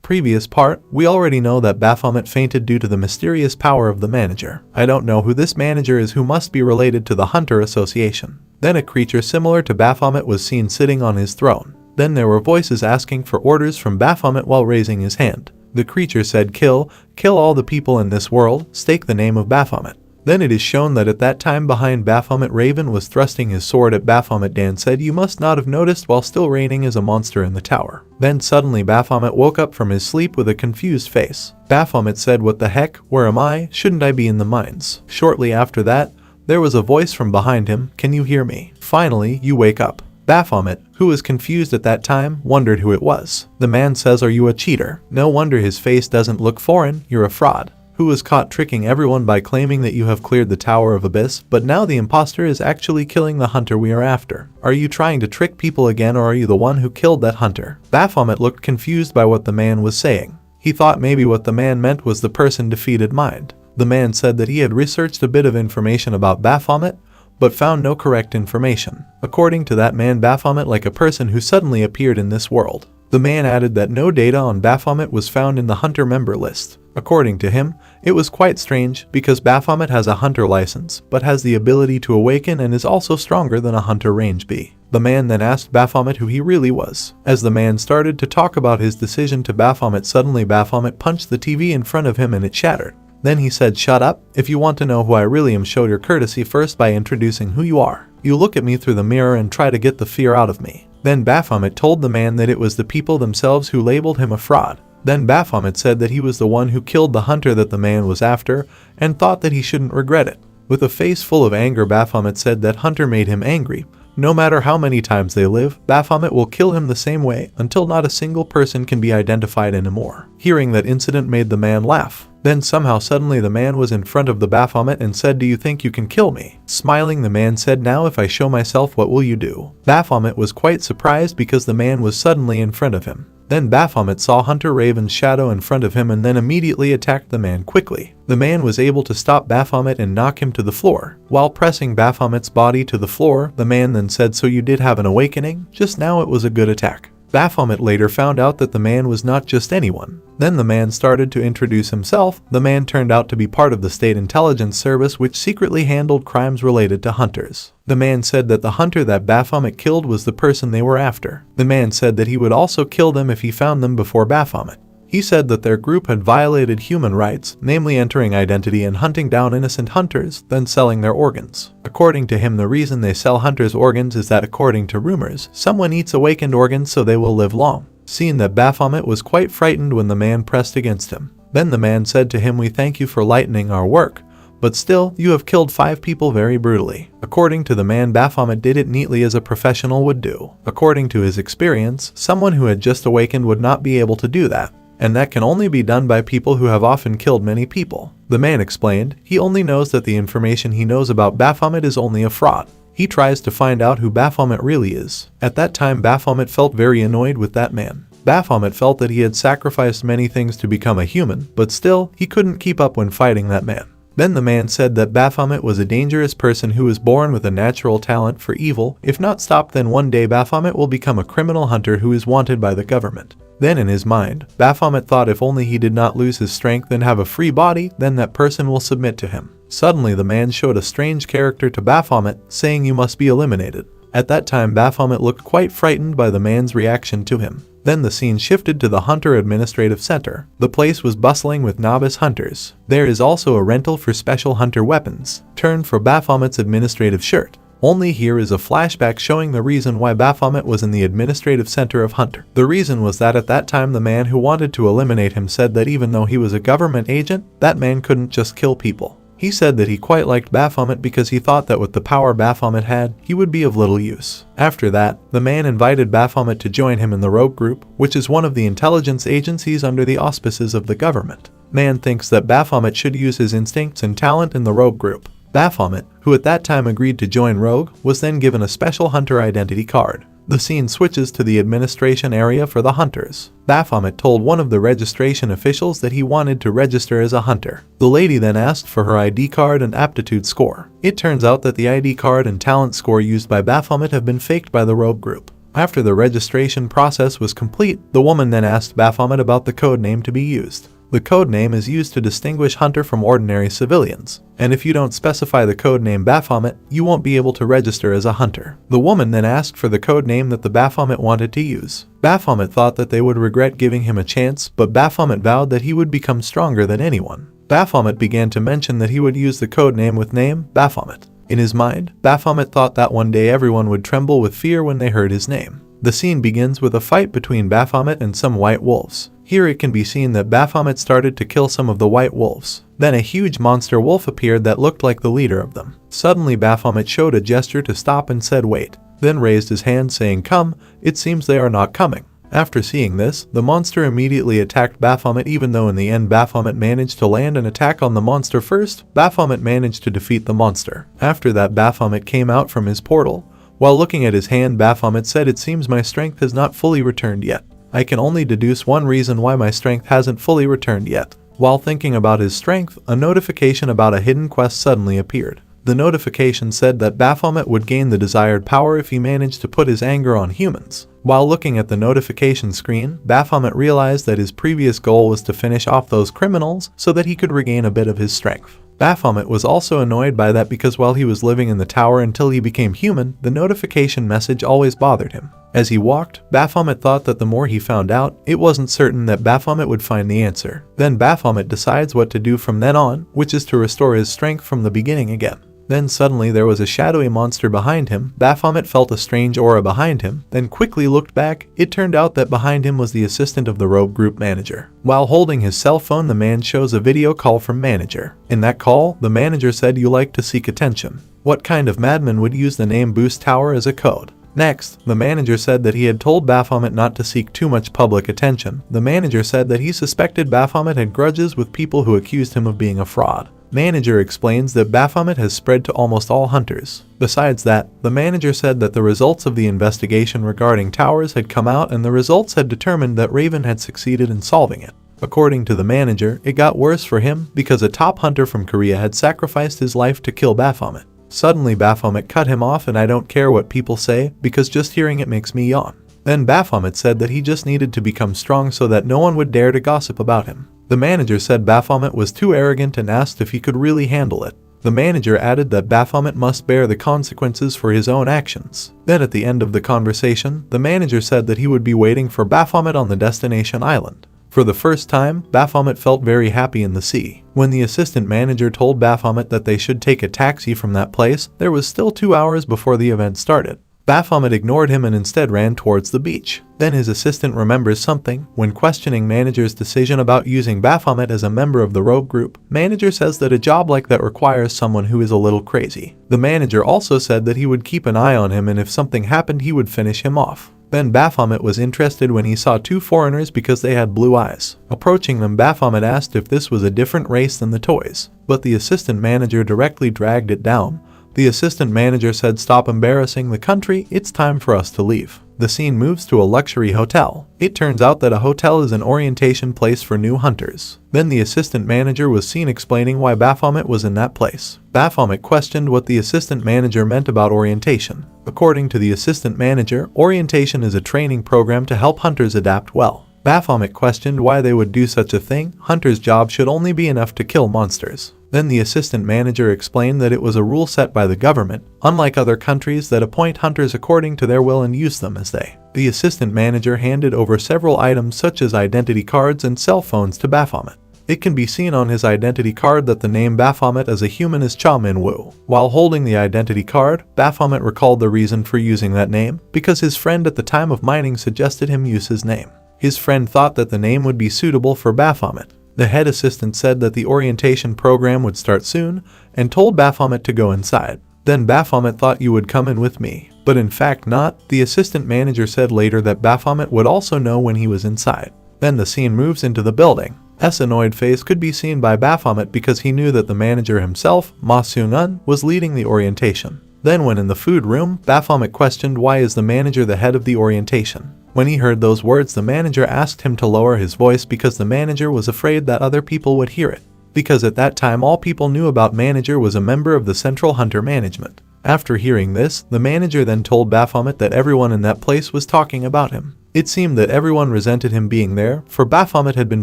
Previous part, we already know that Baphomet fainted due to the mysterious power of the manager. I don't know who this manager is, who must be related to the Hunter Association. Then a creature similar to Baphomet was seen sitting on his throne. Then there were voices asking for orders from Baphomet while raising his hand. The creature said, kill all the people in this world, stake the name of Baphomet. Then it is shown that at that time behind Baphomet, Raven was thrusting his sword at Baphomet. Dan said, you must not have noticed while still reigning as a monster in the tower. Then suddenly Baphomet woke up from his sleep with a confused face. Baphomet said, what the heck, where am I? Shouldn't I be in the mines? Shortly after that, there was a voice from behind him, can you hear me? Finally, you wake up. Baphomet, who was confused at that time, wondered who it was. The man says, are you a cheater? No wonder his face doesn't look foreign, you're a fraud. Who was caught tricking everyone by claiming that you have cleared the Tower of Abyss, but now the imposter is actually killing the hunter we are after. Are you trying to trick people again, or are you the one who killed that hunter? Baphomet looked confused by what the man was saying. He thought maybe what the man meant was the person defeated mind. The man said that he had researched a bit of information about Baphomet, but found no correct information. According to that man, Baphomet like a person who suddenly appeared in this world. The man added that no data on Baphomet was found in the hunter member list. According to him, it was quite strange because Baphomet has a hunter license, but has the ability to awaken and is also stronger than a hunter range B. The man then asked Baphomet who he really was. As the man started to talk about his decision to Baphomet, suddenly Baphomet punched the TV in front of him and it shattered. Then he said, shut up, if you want to know who I really am, show your courtesy first by introducing who you are. You look at me through the mirror and try to get the fear out of me. Then Baphomet told the man that it was the people themselves who labeled him a fraud. Then Baphomet said that he was the one who killed the hunter that the man was after, and thought that he shouldn't regret it. With a face full of anger, Baphomet said that hunter made him angry. No matter how many times they live, Baphomet will kill him the same way until not a single person can be identified anymore. Hearing that incident made the man laugh. Then somehow suddenly the man was in front of the Baphomet and said, do you think you can kill me? Smiling, the man said, now if I show myself, what will you do? Baphomet was quite surprised because the man was suddenly in front of him. Then Baphomet saw Hunter Raven's shadow in front of him and then immediately attacked the man quickly. The man was able to stop Baphomet and knock him to the floor. While pressing Baphomet's body to the floor, the man then said, so you did have an awakening? Just now it was a good attack. Baphomet later found out that the man was not just anyone. Then the man started to introduce himself. The man turned out to be part of the State Intelligence Service, which secretly handled crimes related to hunters. The man said that the hunter that Baphomet killed was the person they were after. The man said that he would also kill them if he found them before Baphomet. He said that their group had violated human rights, namely entering identity and hunting down innocent hunters, then selling their organs. According to him, the reason they sell hunters' organs is that, according to rumors, someone eats awakened organs so they will live long. Seeing that Baphomet was quite frightened when the man pressed against him. Then the man said to him, we thank you for lightening our work, but still, you have killed 5 people very brutally. According to the man, Baphomet did it neatly as a professional would do. According to his experience, someone who had just awakened would not be able to do that. And that can only be done by people who have often killed many people. The man explained, he only knows that the information he knows about Baphomet is only a fraud. He tries to find out who Baphomet really is. At that time, Baphomet felt very annoyed with that man. Baphomet felt that he had sacrificed many things to become a human, but still, he couldn't keep up when fighting that man. Then the man said that Baphomet was a dangerous person who was born with a natural talent for evil. If not stopped, then one day Baphomet will become a criminal hunter who is wanted by the government. Then in his mind, Baphomet thought if only he did not lose his strength and have a free body, then that person will submit to him. Suddenly the man showed a strange character to Baphomet, saying you must be eliminated. At that time Baphomet looked quite frightened by the man's reaction to him. Then the scene shifted to the Hunter Administrative Center. The place was bustling with novice hunters. There is also a rental for special hunter weapons. Turn for Baphomet's administrative shirt. Only here is a flashback showing the reason why Baphomet was in the administrative center of Hunter. The reason was that at that time the man who wanted to eliminate him said that even though he was a government agent, that man couldn't just kill people. He said that he quite liked Baphomet because he thought that with the power Baphomet had, he would be of little use. After that, the man invited Baphomet to join him in the Rogue Group, which is one of the intelligence agencies under the auspices of the government. Man thinks that Baphomet should use his instincts and talent in the Rogue Group. Baphomet, who at that time agreed to join Rogue, was then given a special hunter identity card. The scene switches to the administration area for the hunters. Baphomet told one of the registration officials that he wanted to register as a hunter. The lady then asked for her ID card and aptitude score. It turns out that the ID card and talent score used by Baphomet have been faked by the Rogue Group. After the registration process was complete, the woman then asked Baphomet about the code name to be used. The code name is used to distinguish hunter from ordinary civilians, and if you don't specify the code name Baphomet, you won't be able to register as a hunter. The woman then asked for the code name that the Baphomet wanted to use. Baphomet thought that they would regret giving him a chance, but Baphomet vowed that he would become stronger than anyone. Baphomet began to mention that he would use the code name with name Baphomet. In his mind, Baphomet thought that one day everyone would tremble with fear when they heard his name. The scene begins with a fight between Baphomet and some white wolves. Here it can be seen that Baphomet started to kill some of the white wolves. Then a huge monster wolf appeared that looked like the leader of them. Suddenly Baphomet showed a gesture to stop and said wait, then raised his hand saying come, it seems they are not coming. After seeing this, the monster immediately attacked Baphomet even though in the end Baphomet managed to land an attack on the monster first. Baphomet managed to defeat the monster. After that Baphomet came out from his portal. While looking at his hand Baphomet said it seems my strength has not fully returned yet. I can only deduce one reason why my strength hasn't fully returned yet. While thinking about his strength, a notification about a hidden quest suddenly appeared. The notification said that Baphomet would gain the desired power if he managed to put his anger on humans. While looking at the notification screen, Baphomet realized that his previous goal was to finish off those criminals so that he could regain a bit of his strength. Baphomet was also annoyed by that because while he was living in the tower until he became human, the notification message always bothered him. As he walked, Baphomet thought that the more he found out, it wasn't certain that Baphomet would find the answer. Then Baphomet decides what to do from then on, which is to restore his strength from the beginning again. Then suddenly there was a shadowy monster behind him. Baphomet felt a strange aura behind him, then quickly looked back. It turned out that behind him was the assistant of the rogue group manager. While holding his cell phone, the man shows a video call from manager. In that call, the manager said you like to seek attention. What kind of madman would use the name Boost Tower as a code? Next, the manager said that he had told Baphomet not to seek too much public attention. The manager said that he suspected Baphomet had grudges with people who accused him of being a fraud. Manager explains that Baphomet has spread to almost all hunters. Besides that, the manager said that the results of the investigation regarding towers had come out and the results had determined that Raven had succeeded in solving it. According to the manager, it got worse for him because a top hunter from Korea had sacrificed his life to kill Baphomet. Suddenly Baphomet cut him off and I don't care what people say because just hearing it makes me yawn. Then Baphomet said that he just needed to become strong so that no one would dare to gossip about him. The manager said Baphomet was too arrogant and asked if he could really handle it. The manager added that Baphomet must bear the consequences for his own actions. Then at the end of the conversation, the manager said that he would be waiting for Baphomet on the destination island. For the first time, Baphomet felt very happy in the sea. When the assistant manager told Baphomet that they should take a taxi from that place, there was still 2 hours before the event started. Baphomet ignored him and instead ran towards the beach. Then his assistant remembers something. When questioning manager's decision about using Baphomet as a member of the rogue group, manager says that a job like that requires someone who is a little crazy. The manager also said that he would keep an eye on him and if something happened he would finish him off. Then Baphomet was interested when he saw 2 foreigners because they had blue eyes. Approaching them, Baphomet asked if this was a different race than the toys, but the assistant manager directly dragged it down. The assistant manager said stop embarrassing the country, it's time for us to leave. The scene moves to a luxury hotel. It turns out that a hotel is an orientation place for new hunters. Then the assistant manager was seen explaining why Baphomet was in that place. Baphomet questioned what the assistant manager meant about orientation. According to the assistant manager, orientation is a training program to help hunters adapt well. Baphomet questioned why they would do such a thing. Hunters' job should only be enough to kill monsters. Then the assistant manager explained that it was a rule set by the government, unlike other countries that appoint hunters according to their will and use them as they. The assistant manager handed over several items such as identity cards and cell phones to Baphomet. It can be seen on his identity card that the name Baphomet as a human is Cha Min-woo. While holding the identity card, Baphomet recalled the reason for using that name, because his friend at the time of mining suggested him use his name. His friend thought that the name would be suitable for Baphomet. The head assistant said that the orientation program would start soon and told Baphomet to go inside. Then Baphomet thought you would come in with me, but in fact not. The assistant manager said later that Baphomet would also know when he was inside. Then the scene moves into the building. S annoyed face could be seen by Baphomet because he knew that the manager himself, Ma Seung-un, was leading the orientation. Then when in the food room, Baphomet questioned why is the manager the head of the orientation. When he heard those words, the manager asked him to lower his voice because the manager was afraid that other people would hear it. Because at that time all people knew about manager was a member of the Central Hunter Management. After hearing this, the manager then told Baphomet that everyone in that place was talking about him. It seemed that everyone resented him being there, for Baphomet had been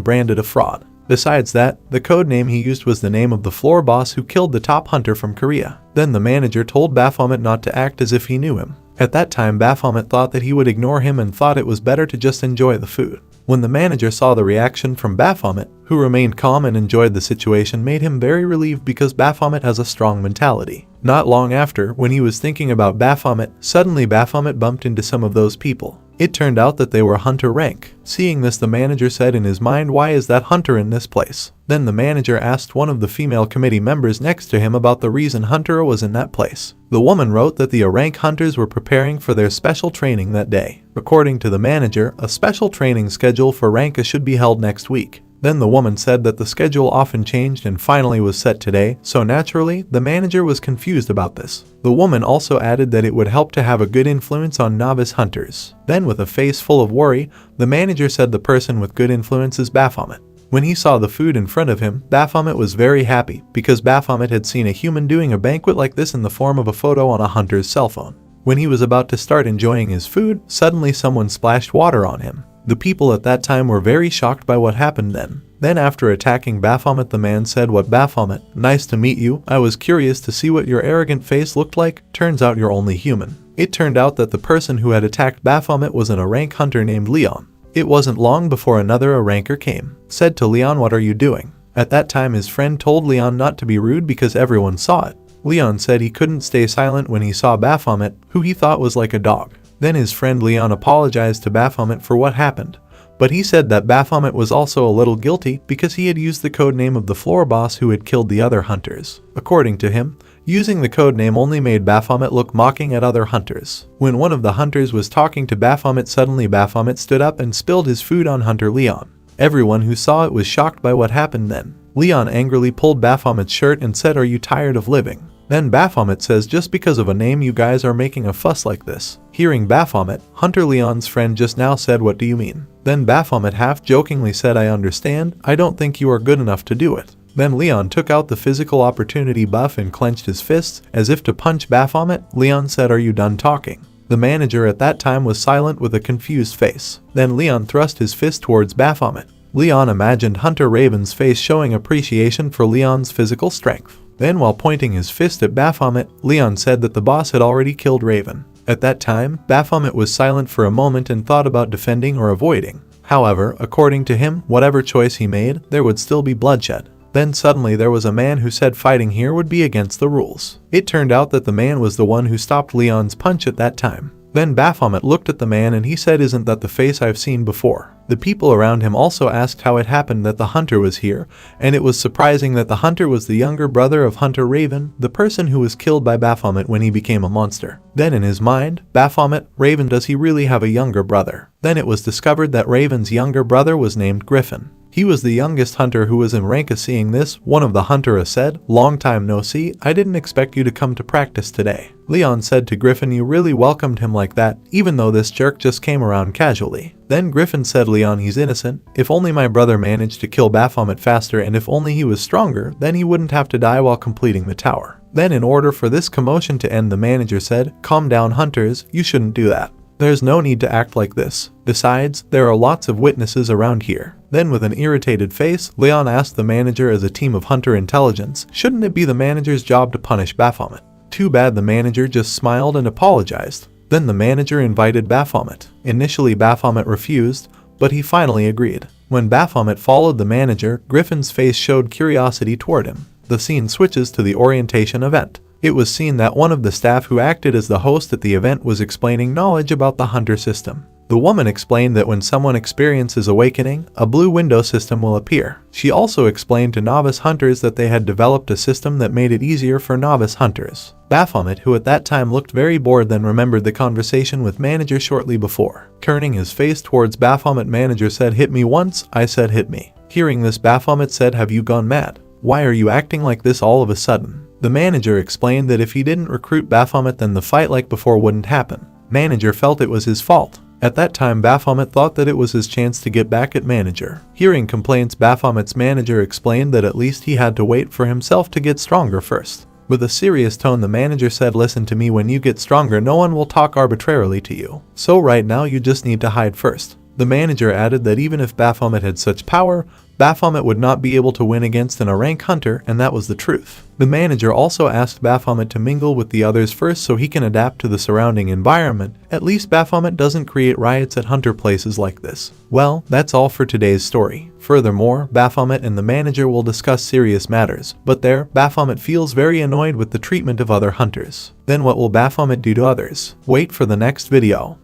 branded a fraud. Besides that, the code name he used was the name of the floor boss who killed the top hunter from Korea. Then the manager told Baphomet not to act as if he knew him. At that time, Baphomet thought that he would ignore him and thought it was better to just enjoy the food. When the manager saw the reaction from Baphomet, who remained calm and enjoyed the situation, made him very relieved because Baphomet has a strong mentality. Not long after, when he was thinking about Baphomet, suddenly Baphomet bumped into some of those people. It turned out that they were Hunter rank. Seeing this, the manager said in his mind, "Why is that Hunter in this place?" Then the manager asked one of the female committee members next to him about the reason Hunter was in that place. The woman wrote that the rank hunters were preparing for their special training that day. According to the manager, a special training schedule for Ranka should be held next week. Then the woman said that the schedule often changed and finally was set today, so naturally, the manager was confused about this. The woman also added that it would help to have a good influence on novice hunters. Then with a face full of worry, the manager said the person with good influence is Baphomet. When he saw the food in front of him, Baphomet was very happy because Baphomet had seen a human doing a banquet like this in the form of a photo on a hunter's cell phone. When he was about to start enjoying his food, suddenly someone splashed water on him. The people at that time were very shocked by what happened then. Then after attacking Baphomet, the man said, "What, Baphomet? Nice to meet you. I was curious to see what your arrogant face looked like. Turns out you're only human." It turned out that the person who had attacked Baphomet was a rank hunter named Leon. It wasn't long before another ranker came, said to Leon, "What are you doing?" At that time his friend told Leon not to be rude because everyone saw it. Leon said he couldn't stay silent when he saw Baphomet, who he thought was like a dog. Then his friend Leon apologized to Baphomet for what happened, but he said that Baphomet was also a little guilty because he had used the code name of the floor boss who had killed the other hunters. According to him, using the code name only made Baphomet look mocking at other hunters. When one of the hunters was talking to Baphomet, suddenly Baphomet stood up and spilled his food on Hunter Leon. Everyone who saw it was shocked by what happened then. Leon angrily pulled Baphomet's shirt and said, "Are you tired of living?" Then Baphomet says, "Just because of a name you guys are making a fuss like this." Hearing Baphomet, Hunter Leon's friend just now said, "What do you mean?" Then Baphomet half-jokingly said, "I understand, I don't think you are good enough to do it." Then Leon took out the physical opportunity buff and clenched his fists, as if to punch Baphomet. Leon said, "Are you done talking?" The manager at that time was silent with a confused face. Then Leon thrust his fist towards Baphomet. Leon imagined Hunter Raven's face showing appreciation for Leon's physical strength. Then while pointing his fist at Baphomet, Leon said that the boss had already killed Raven. At that time, Baphomet was silent for a moment and thought about defending or avoiding. However, according to him, whatever choice he made, there would still be bloodshed. Then suddenly there was a man who said fighting here would be against the rules. It turned out that the man was the one who stopped Leon's punch at that time. Then Baphomet looked at the man and he said, "Isn't that the face I've seen before?" The people around him also asked how it happened that the hunter was here, and it was surprising that the hunter was the younger brother of Hunter Raven, the person who was killed by Baphomet when he became a monster. Then in his mind, Baphomet, Raven, does he really have a younger brother? Then it was discovered that Raven's younger brother was named Griffin. He was the youngest hunter who was in rank. Seeing this, one of the hunters said, "Long time no see, I didn't expect you to come to practice today." Leon said to Griffin, "You really welcomed him like that, even though this jerk just came around casually." Then Griffin said, "Leon, he's innocent. If only my brother managed to kill Baphomet faster, and if only he was stronger, then he wouldn't have to die while completing the tower." Then in order for this commotion to end, the manager said, "Calm down, hunters, you shouldn't do that. There's no need to act like this. Besides, there are lots of witnesses around here." Then with an irritated face, Leon asked the manager, as a team of hunter intelligence, shouldn't it be the manager's job to punish Baphomet? Too bad the manager just smiled and apologized. Then the manager invited Baphomet. Initially Baphomet refused, but he finally agreed. When Baphomet followed the manager, Griffin's face showed curiosity toward him. The scene switches to the orientation event. It was seen that one of the staff who acted as the host at the event was explaining knowledge about the hunter system. The woman explained that when someone experiences awakening, a blue window system will appear. She also explained to novice hunters that they had developed a system that made it easier for novice hunters. Baphomet, who at that time looked very bored, then remembered the conversation with manager shortly before. Turning his face towards Baphomet, manager said, "Hit me once." I said, "Hit me." Hearing this, Baphomet said, "Have you gone mad? Why are you acting like this all of a sudden?" The manager explained that if he didn't recruit Baphomet, then the fight like before wouldn't happen. Manager felt it was his fault. At that time, Baphomet thought that it was his chance to get back at manager. Hearing complaints, Baphomet's manager explained that at least he had to wait for himself to get stronger first. With a serious tone, the manager said, "Listen to me, when you get stronger, no one will talk arbitrarily to you. So right now you just need to hide first." The manager added that even if Baphomet had such power, Baphomet would not be able to win against a rank hunter, and that was the truth. The manager also asked Baphomet to mingle with the others first so he can adapt to the surrounding environment. At least Baphomet doesn't create riots at hunter places like this. Well, that's all for today's story. Furthermore, Baphomet and the manager will discuss serious matters, but there, Baphomet feels very annoyed with the treatment of other hunters. Then what will Baphomet do to others? Wait for the next video.